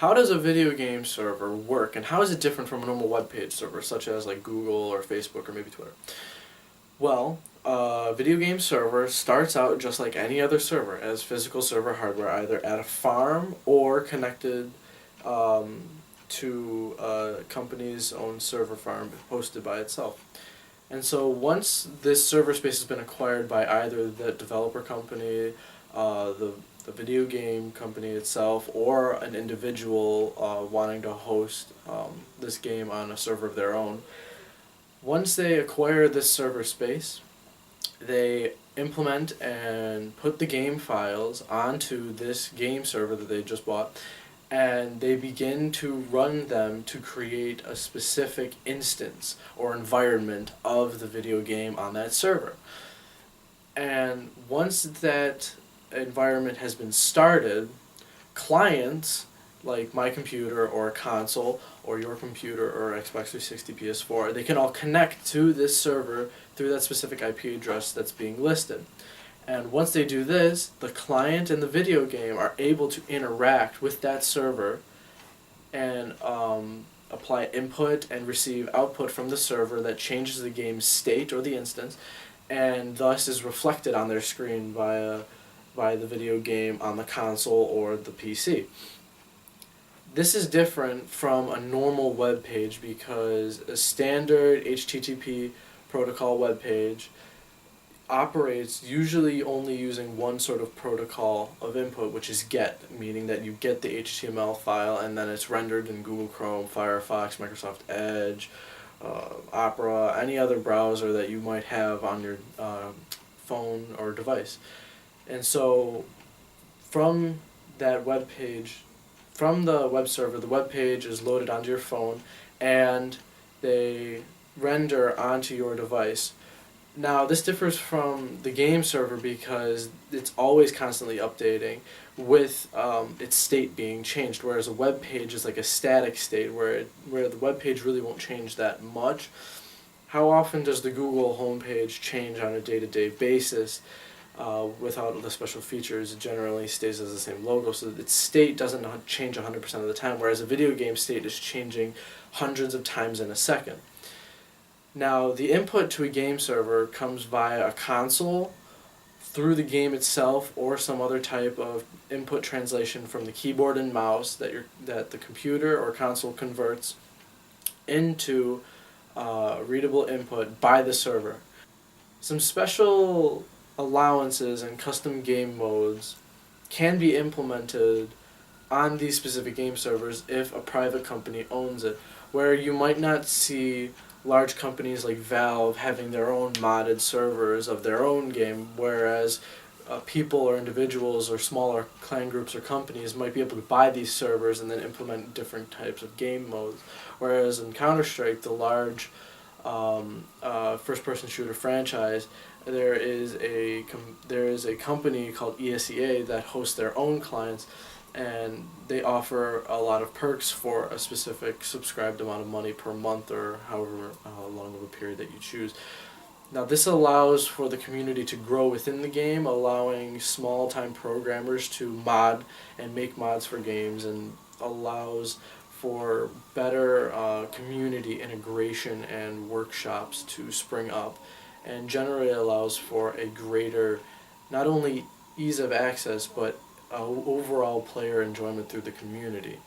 How does a video game server work, and how is it different from a normal web page server, such as like Google or Facebook or maybe Twitter? Well, a video game server starts out just like any other server as physical server hardware, either at a farm or connected um, to a company's own server farm hosted by itself. And so once this server space has been acquired by either the developer company, the video game company itself, or an individual wanting to host this game on a server of their own, once they acquire this server space, they implement and put the game files onto this game server that they just bought, and they begin to run them to create a specific instance or environment of the video game on that server. And once that environment has been started, clients like my computer or a console or your computer or Xbox 360 PS4, they can all connect to this server through that specific IP address that's being listed. And once they do this, the client and the video game are able to interact with that server and apply input and receive output from the server that changes the game's state or the instance, and thus is reflected on their screen by the video game on the console or the PC. This is different from a normal web page because a standard HTTP protocol web page operates usually only using one sort of protocol of input, which is GET, meaning that you get the HTML file and then it's rendered in Google Chrome, Firefox, Microsoft Edge, Opera, any other browser that you might have on your phone or device. And so from that web page, from the web server, the web page is loaded onto your phone and they render onto your device. Now, this differs from the game server because it's always constantly updating with its state being changed, whereas a web page is like a static state where the web page really won't change that much. How often does the Google homepage change on a day-to-day basis without the special features? It generally stays as the same logo, so its state doesn't change 100% of the time, whereas a video game state is changing hundreds of times in a second. Now, the input to a game server comes via a console, through the game itself, or some other type of input translation from the keyboard and mouse that the computer or console converts into readable input by the server. Some special allowances and custom game modes can be implemented on these specific game servers if a private company owns it, where you might not see large companies like Valve having their own modded servers of their own game, whereas people or individuals or smaller clan groups or companies might be able to buy these servers and then implement different types of game modes. Whereas in Counter-Strike, the large first-person shooter franchise, there is a company called ESEA that hosts their own clients, and they offer a lot of perks for a specific subscribed amount of money per month or however long of a period that you choose. Now, this allows for the community to grow within the game, allowing small-time programmers to mod and make mods for games, and allows for better community integration and workshops to spring up, and generally allows for a greater, not only ease of access, but overall player enjoyment through the community.